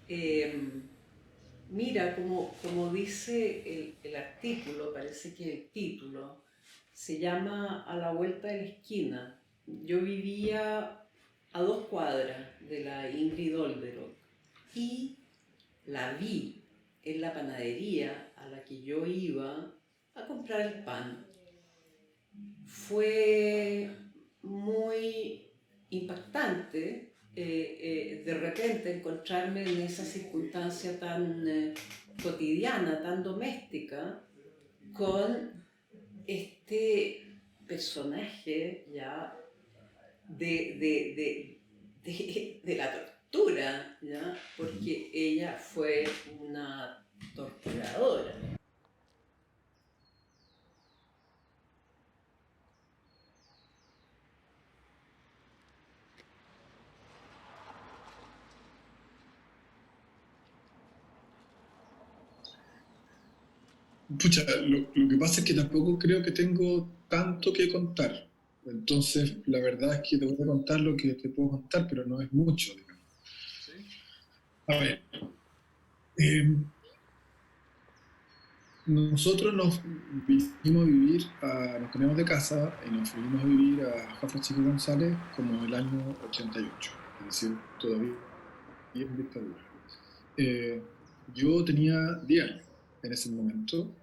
Eh, Mira, como dice el artículo, parece que el título se llama A la vuelta de la esquina. Yo vivía a 2 cuadras de la Ingrid Olderock y la vi en la panadería a la que yo iba a comprar el pan. Fue muy impactante de repente encontrarme en esa circunstancia tan cotidiana, tan doméstica, con este personaje ya de la tortura, ¿ya? Porque ella fue una torturadora. Pucha, lo que pasa es que tampoco creo que tengo tanto que contar. Entonces, la verdad es que te voy a contar lo que te puedo contar, pero no es mucho, digamos. A ver, eh, nosotros nos cambiamos de casa y nos fuimos a vivir a Jafra Chico González como el año 88, es decir, todavía en dictadura. Yo tenía 10 años en ese momento,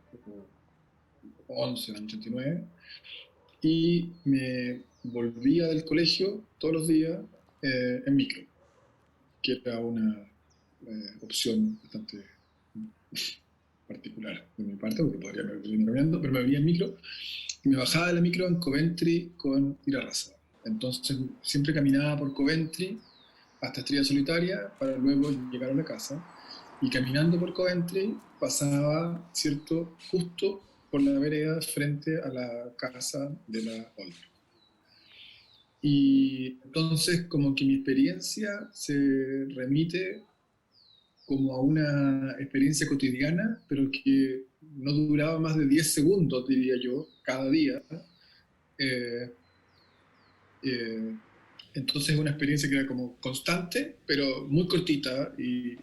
o 11, en el 89, y me volvía del colegio todos los días en micro, que era una opción bastante particular de mi parte, porque podría haber venido caminando, pero me venía en micro y me bajaba de la micro en Coventry con Irarrázaval. Entonces siempre caminaba por Coventry hasta Estrella Solitaria para luego llegar a la casa. Y caminando por Coventry pasaba, ¿cierto?, justo por la vereda frente a la casa de la Olga. Y entonces como que mi experiencia se remite como a una experiencia cotidiana, pero que no duraba más de 10 segundos, diría yo, cada día. Eh, eh, entonces es una experiencia que era como constante, pero muy cortita y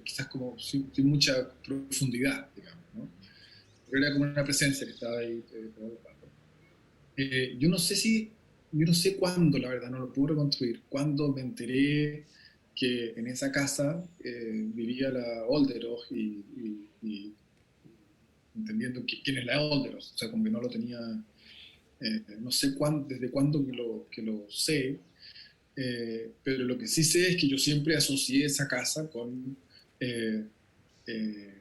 quizás como sin mucha profundidad, digamos, ¿no? Pero era como una presencia que estaba ahí todo el rato. Yo no sé yo no sé cuándo, la verdad, no lo puedo reconstruir, cuándo me enteré que en esa casa vivía la Olderos y entendiendo quién es la Olderos, o sea, como que no lo tenía, no sé desde cuándo que lo sé, pero lo que sí sé es que yo siempre asocié esa casa con eh, eh,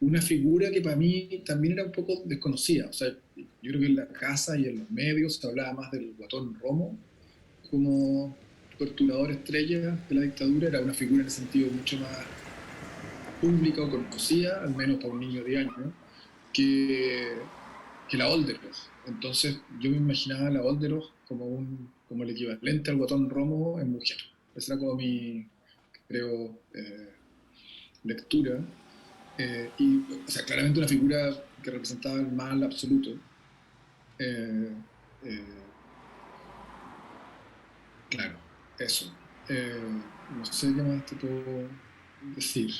una figura que para mí también era un poco desconocida. O sea, yo creo que en la casa y en los medios se hablaba más del Guatón Romo como torturador estrella de la dictadura. Era una figura en ese sentido mucho más pública o conocida, al menos para un niño de años, que, que la Olderos. Entonces yo me imaginaba a la Olderos como, como el equivalente al Guatón Romo en mujer. Esa era como mi, creo, lectura. O sea, claramente una figura que representaba el mal absoluto. Eh, eh, claro, eso. No sé qué más te puedo decir.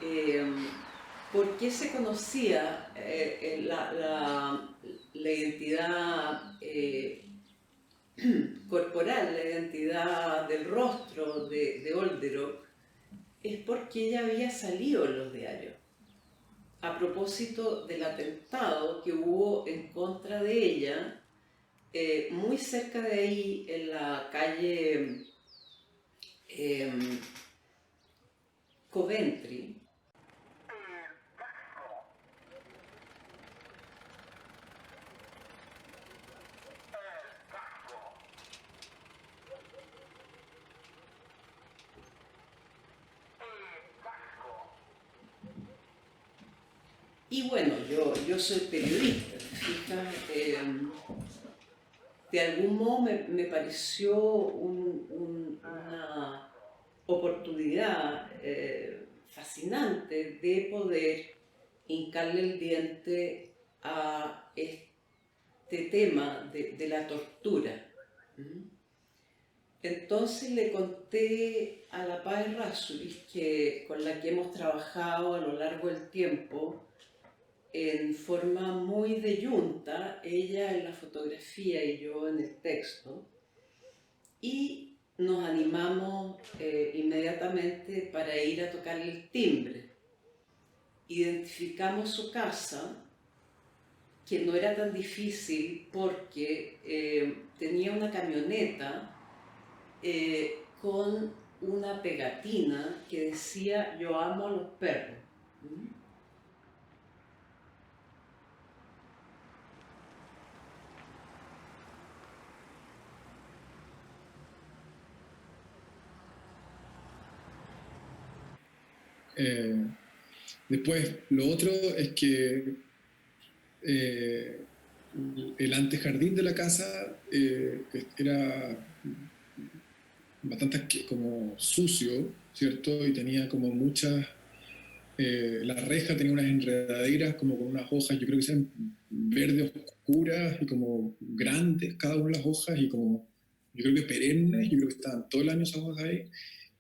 Eh, ¿Por qué se conocía la identidad corporal, la identidad del rostro de Olderock? Es porque ella había salido en los diarios a propósito del atentado que hubo en contra de ella, muy cerca de ahí, en la calle eh, Coventry. Y bueno, yo soy periodista, ¿te fijas? De algún modo me pareció una oportunidad fascinante fascinante de poder hincarle el diente a este tema de la tortura. ¿Mm? Entonces le conté a la Paz Errázuriz, con la que hemos trabajado a lo largo del tiempo, en forma muy de yunta, ella en la fotografía y yo en el texto, y nos animamos inmediatamente para ir a tocar el timbre. Identificamos su casa, que no era tan difícil porque tenía una camioneta con una pegatina que decía "Yo amo a los perros". ¿Mm? Después, lo otro es que eh, el antejardín de la casa era bastante como sucio, ¿cierto? Y tenía como muchas, la reja tenía unas enredaderas como con unas hojas, yo creo que eran verdes oscuras y como grandes cada una de las hojas y como, yo creo que perennes, yo creo que estaban todo el año esas hojas ahí,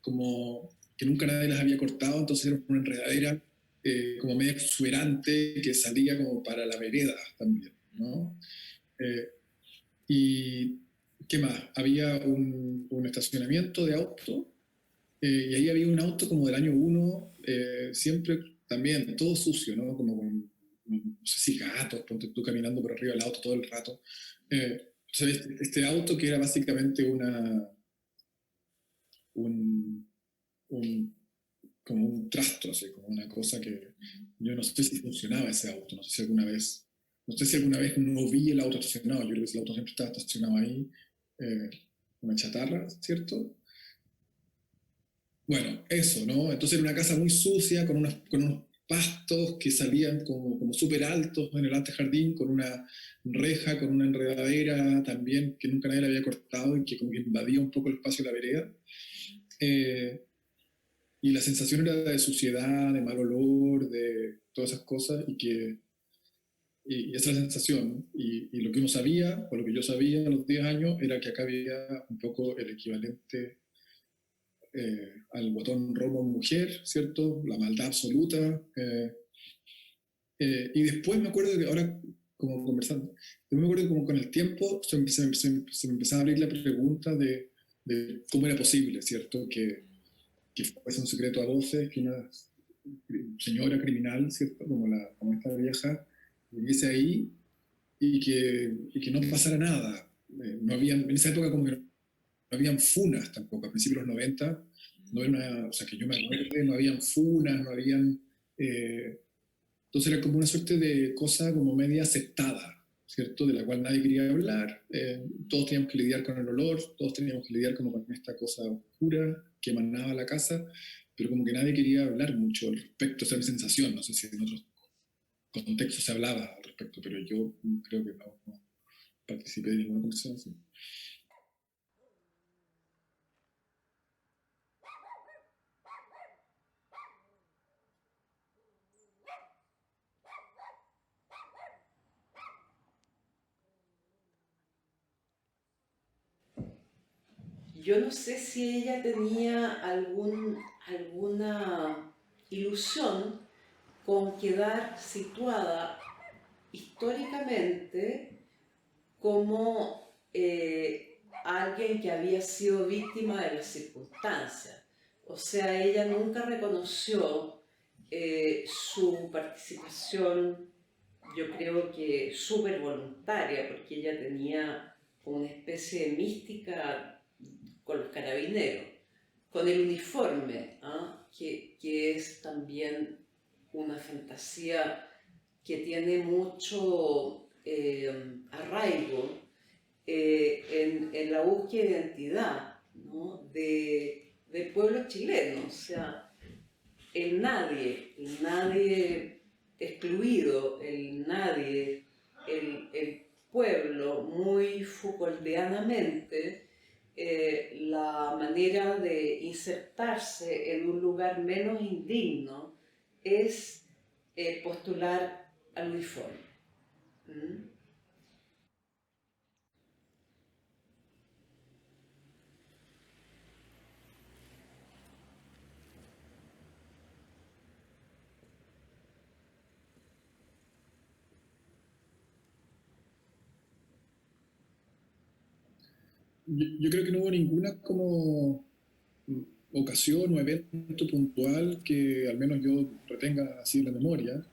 como que nunca nadie las había cortado, entonces era una enredadera como media exuberante que salía como para la vereda también, ¿no? Eh, y ¿qué más? Había un estacionamiento de auto y ahí había un auto como del año uno, siempre también todo sucio, ¿no? Como con, no sé si gatos, ponte tú caminando por arriba del auto todo el rato. Entonces, este auto que era básicamente un, un, como un trasto, así, como una cosa que yo no sé si funcionaba ese auto, no sé si alguna vez no vi el auto estacionado, yo creo que ese auto siempre estaba estacionado ahí, eh, una chatarra, ¿cierto? Bueno, eso, ¿no? Entonces era una casa muy sucia, con unos pastos que salían como súper altos en el antejardín, con una reja, con una enredadera también que nunca nadie la había cortado y que como que invadía un poco el espacio de la vereda. Eh, y la sensación era de suciedad, de mal olor, de todas esas cosas, y esa es la sensación. Y lo que uno sabía, o lo que yo sabía a los 10 años, era que acá había un poco el equivalente al botón romo mujer, ¿cierto? La maldad absoluta. Y después me acuerdo que ahora, como conversando, yo me acuerdo que como con el tiempo se me empezaba a abrir la pregunta de cómo era posible, ¿cierto? Que fuese un secreto a voces, que una señora criminal, ¿cierto? Como esta vieja, viviese ahí y que no pasara nada. No habían, en esa época como que no habían funas tampoco, a principios de los 90 no era una, o sea, que yo me acuerde, no habían funas, no habían... entonces era como una suerte de cosa como media aceptada, ¿cierto? De la cual nadie quería hablar, todos teníamos que lidiar con el olor, todos teníamos que lidiar como con esta cosa oscura que emanaba la casa, pero como que nadie quería hablar mucho al respecto, esa es mi sensación, no sé si en otros contextos se hablaba al respecto, pero yo creo que no participé de ninguna conversación así. Yo no sé si ella tenía alguna ilusión con quedar situada históricamente como alguien que había sido víctima de las circunstancias. O sea, ella nunca reconoció su participación, yo creo que súper voluntaria, porque ella tenía una especie de mística con los carabineros, con el uniforme, ¿ah? Que es también una fantasía que tiene mucho arraigo en la búsqueda de identidad, ¿no? Del pueblo chileno, o sea, el nadie excluido, el nadie, el pueblo muy Foucauldianamente la manera de insertarse en un lugar menos indigno es postular al uniforme. ¿Mm? Yo creo que no hubo ninguna como ocasión o evento puntual que al menos yo retenga así en la memoria,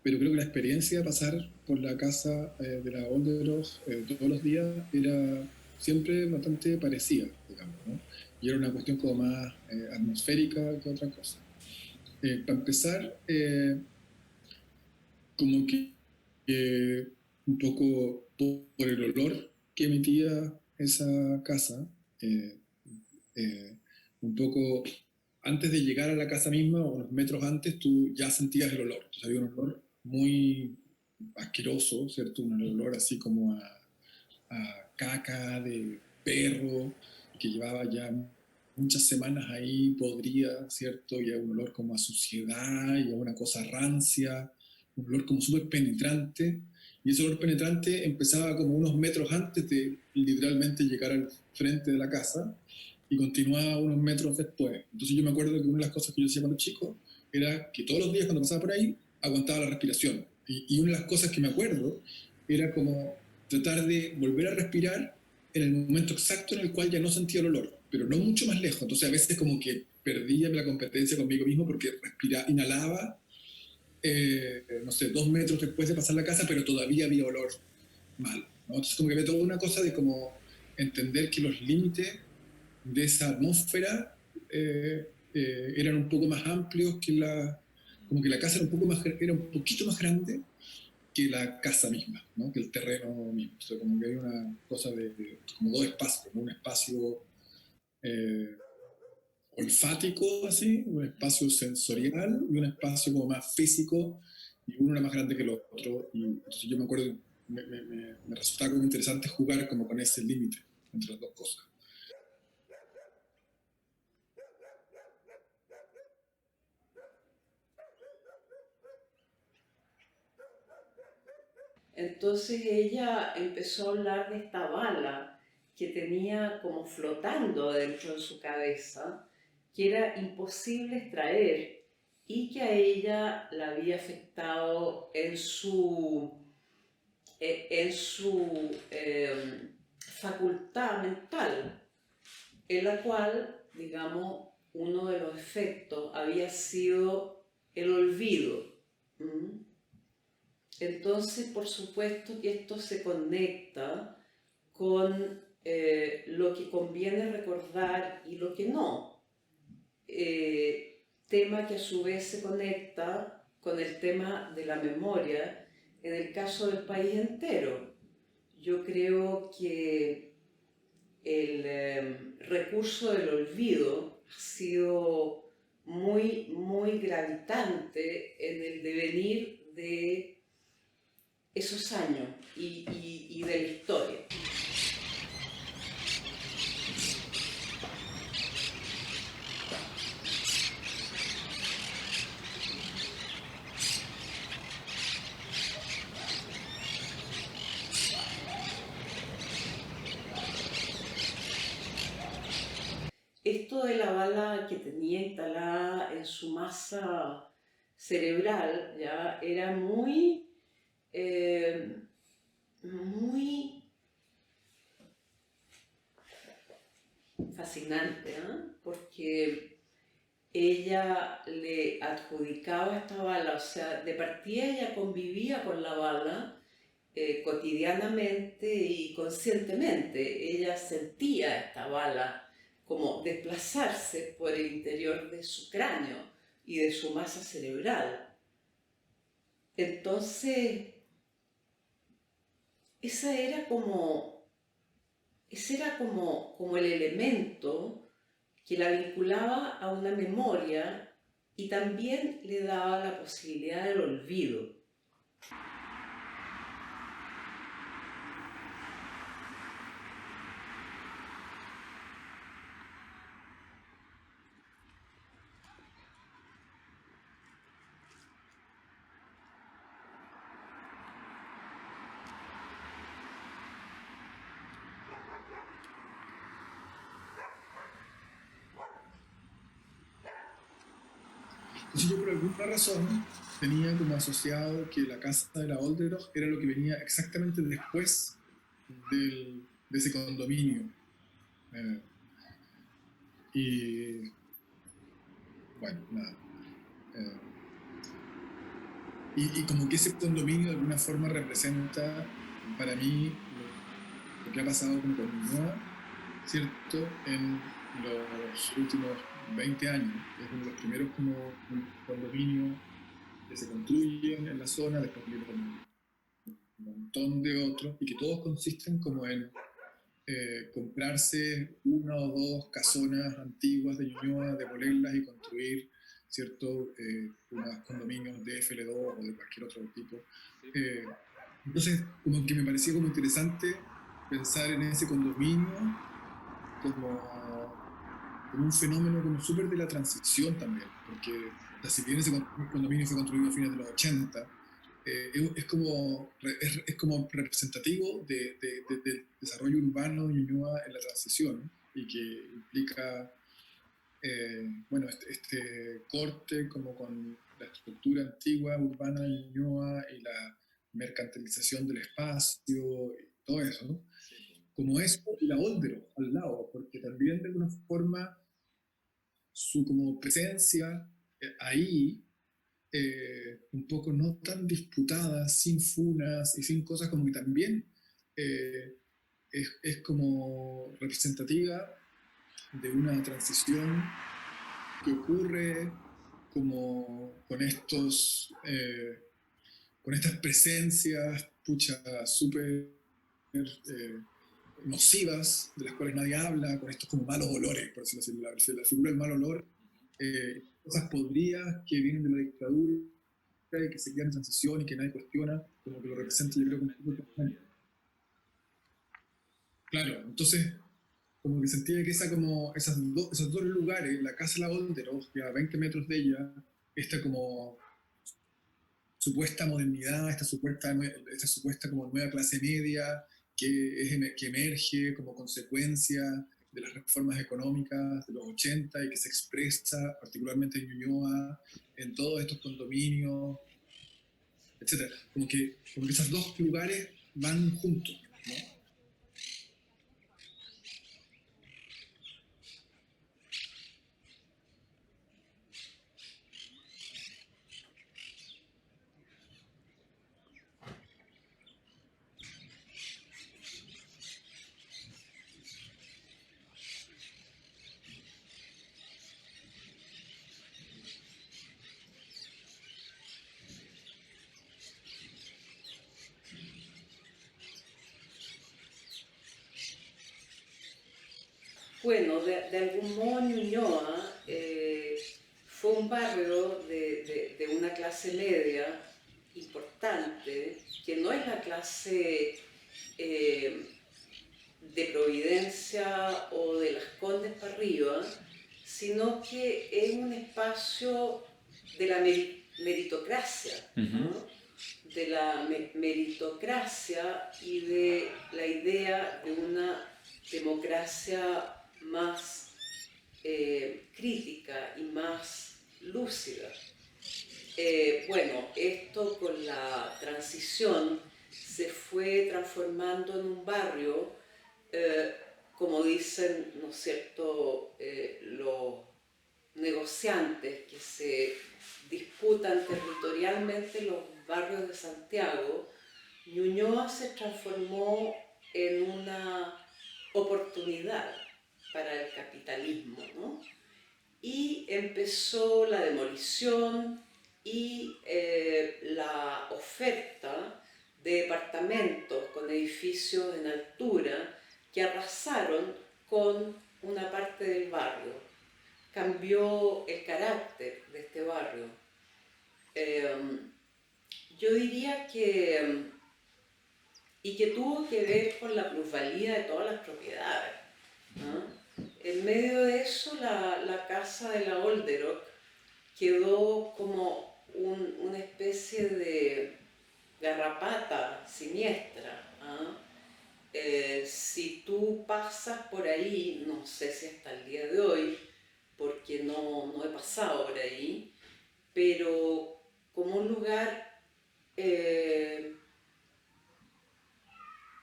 pero creo que la experiencia de pasar por la casa de la Olderos todos los días era siempre bastante parecida, digamos, ¿no? Y era una cuestión como más atmosférica que otra cosa. Para empezar, como que un poco por el olor que emitía esa casa, eh, eh, un poco antes de llegar a la casa misma, o unos metros antes, tú ya sentías el olor. Entonces había un olor muy asqueroso, ¿cierto? Un olor así como a caca de perro, que llevaba ya muchas semanas ahí podrida, ¿cierto? Y a un olor como a suciedad y a una cosa rancia, un olor como súper penetrante. Y ese olor penetrante empezaba como unos metros antes de literalmente llegar al frente de la casa y continuaba unos metros después. Entonces yo me acuerdo que una de las cosas que yo hacía cuando chico era que todos los días cuando pasaba por ahí aguantaba la respiración. Y una de las cosas que me acuerdo era como tratar de volver a respirar en el momento exacto en el cual ya no sentía el olor, pero no mucho más lejos. Entonces a veces como que perdía la competencia conmigo mismo porque inhalaba, no sé, 2 metros después de pasar la casa, pero todavía había olor mal, ¿no? Entonces como que había toda una cosa de como entender que los límites de esa atmósfera eran un poco más amplios que como que la casa era un poquito más grande que la casa misma, ¿no? Que el terreno mismo. O sea, como que hay una cosa de como dos espacios, como un espacio eh, olfático, así, un espacio sensorial y un espacio como más físico, y uno era más grande que el otro. Y entonces yo me acuerdo, me resultaba como interesante jugar como con ese límite entre las dos cosas. Entonces ella empezó a hablar de esta bala que tenía como flotando dentro de su cabeza, que era imposible extraer y que a ella la había afectado en su facultad mental, en la cual, digamos, uno de los efectos había sido el olvido. ¿Mm? Entonces, por supuesto que esto se conecta con lo que conviene recordar y lo que no. Tema que a su vez se conecta con el tema de la memoria en el caso del país entero. Yo creo que el recurso del olvido ha sido muy, muy gravitante en el devenir de esos años y de la historia. Esto de la bala que tenía instalada en su masa cerebral ya era eh, muy fascinante, ¿eh? Porque ella le adjudicaba esta bala, o sea, de partida ella convivía con la bala cotidianamente y conscientemente. Ella sentía esta bala como desplazarse por el interior de su cráneo y de su masa cerebral. Entonces, esa era como, ese era como el elemento que la vinculaba a una memoria y también le daba la posibilidad del olvido. Entonces yo por alguna razón tenía como asociado que la casa de la Olderock era lo que venía exactamente después de ese condominio. Eh, y bueno, nada. Eh, y como que ese condominio de alguna forma representa para mí lo que ha pasado como con Ñuñoa, ¿cierto? En los últimos 20 años. Es uno de los primeros como condominios que se construyen en la zona, después viene como un montón de otros, y que todos consisten como en comprarse una o dos casonas antiguas de Ñuñoa, demolerlas y construir, ¿cierto? Unos condominios de FL2 o de cualquier otro tipo. Eh, entonces, como que me parecía como interesante pensar en ese condominio como, como un fenómeno como súper de la transición también, porque o sea, si bien ese condominio fue construido a fines de los 80, es como representativo del desarrollo urbano de Ñuñoa en la transición y que implica, bueno, este corte como con la estructura antigua urbana de Ñuñoa y la mercantilización del espacio y todo eso, ¿no? Como eso y la Oldero al lado, porque también de alguna forma su como presencia ahí, un poco no tan disputada, sin funas y sin cosas, como que también eh, es como representativa de una transición que ocurre como con estas presencias, pucha, súper nocivas, de las cuales nadie habla, con estos como malos olores, por decirlo así, la figura del mal olor, cosas podridas que vienen de la dictadura y que se quedan en transición y que nadie cuestiona, como que lo representa yo creo que un poco perfectamente. Claro, entonces como que sentía que esos dos lugares, la casa de la Olderos, que a 20 metros de ella, esta como supuesta modernidad, esta supuesta como nueva clase media que emerge como consecuencia de las reformas económicas de los 80 y que se expresa particularmente en Ñuñoa, en todos estos condominios, etcétera. Como que esos dos lugares van juntos, ¿no? Bueno, de algún modo Ñuñoa fue un barrio de una clase media importante, que no es la clase eh, de Providencia o de Las Condes para arriba, sino que es un espacio de la meritocracia, ¿no? De la meritocracia y de la idea de una democracia más crítica y más lúcida. Bueno, esto con la transición se fue transformando en un barrio, eh, como dicen, ¿no es cierto?, los negociantes que se disputan territorialmente los barrios de Santiago. Ñuñoa se transformó en una oportunidad para el capitalismo, ¿no? Y empezó la demolición y la oferta de departamentos con edificios en altura que arrasaron con una parte del barrio. Cambió el carácter de este barrio. Eh, yo diría que, y que tuvo que ver con la plusvalía de todas las propiedades, ¿no? En medio de eso, la casa de la Olderock quedó como una especie de garrapata siniestra, ¿ah? Si tú pasas por ahí, no sé si hasta el día de hoy, porque no he pasado por ahí, pero como un lugar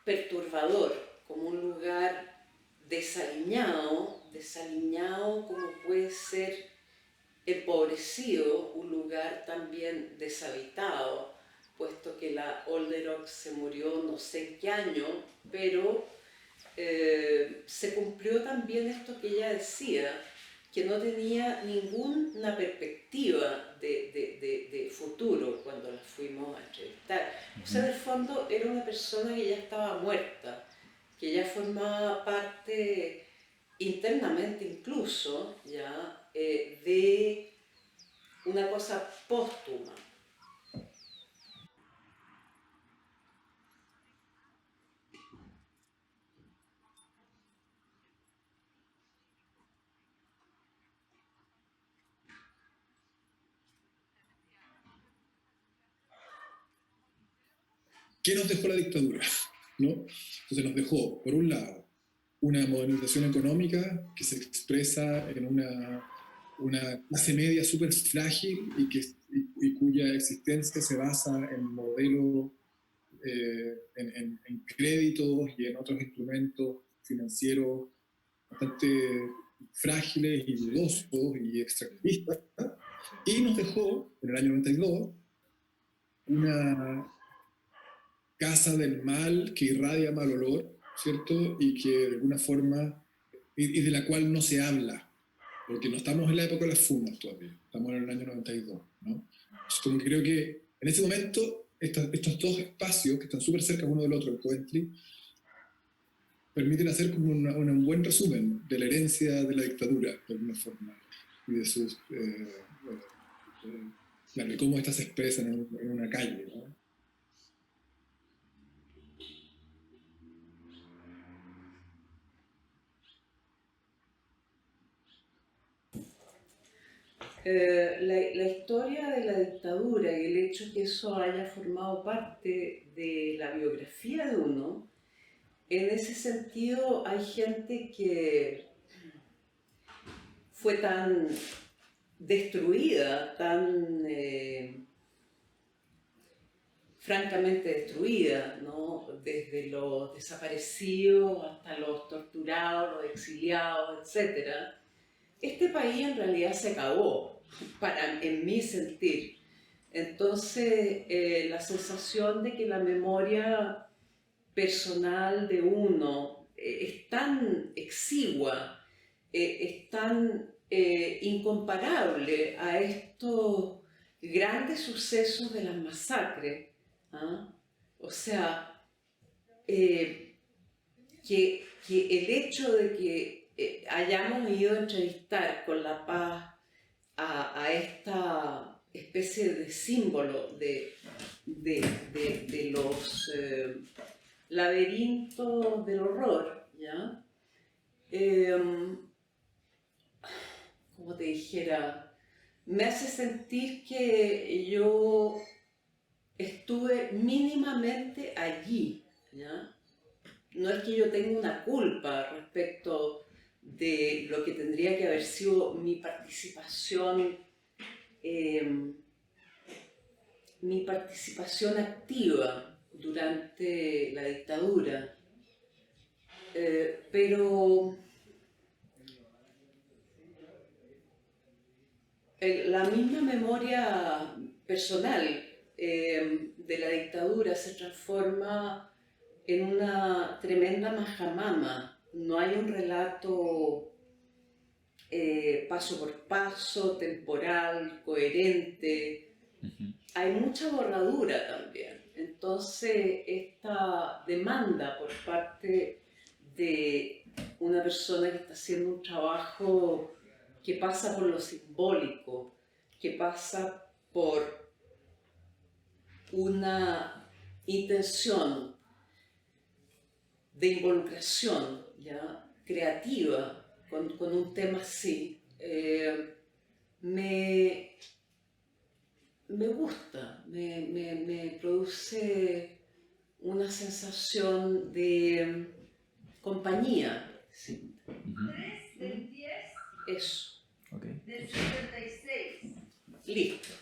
perturbador, como un lugar desaliñado como puede ser empobrecido, un lugar también deshabitado, puesto que la Olderock se murió no sé en qué año, pero se cumplió también esto que ella decía, que no tenía ninguna perspectiva de futuro cuando la fuimos a entrevistar. O sea, en el fondo era una persona que ya estaba muerta, que ya formaba parte internamente incluso ya de una cosa póstuma. ¿Qué nos dejó la dictadura? ¿No? Entonces nos dejó, por un lado, una modernización económica que se expresa en una clase media súper frágil y cuya existencia se basa en modelos, en créditos y en otros instrumentos financieros bastante frágiles y dudosos y extractivistas. Y nos dejó, en el año 92, una casa del mal que irradia mal olor, ¿cierto? Y que de alguna forma, y de la cual no se habla, porque no estamos en la época de las fumas todavía, estamos en el año 92, ¿no? Entonces, como que creo que en ese momento estos dos espacios que están súper cerca uno del otro, el Coventry, permiten hacer como un buen resumen de la herencia de la dictadura, de alguna forma, y de sus... claro, de cómo estas se expresan en una calle, ¿no? La historia de la dictadura y el hecho que eso haya formado parte de la biografía de uno, en ese sentido hay gente que fue tan destruida, tan francamente destruida, ¿no? Desde los desaparecidos hasta los torturados, los exiliados, etc. Este país en realidad se acabó, en mi sentir. Entonces, la sensación de que la memoria personal de uno es tan exigua, es tan incomparable a estos grandes sucesos de las masacres. ¿Ah? O sea, que el hecho de que hayamos ido a entrevistar con La Paz a esta especie de símbolo de los laberintos del horror, ¿ya? Como te dijera, me hace sentir que yo estuve mínimamente allí, ¿ya? No es que yo tenga una culpa respecto de lo que tendría que haber sido mi participación activa durante la dictadura, pero la misma memoria personal de la dictadura se transforma en una tremenda majamama. No hay un relato paso por paso, temporal, coherente. Hay mucha borradura también. Entonces, esta demanda por parte de una persona que está haciendo un trabajo que pasa por lo simbólico, que pasa por una intención de involucración, ¿ya? Creativa con un tema así, me gusta, me produce una sensación de compañía. Sí. Eso. Okay. Del 76. Listo.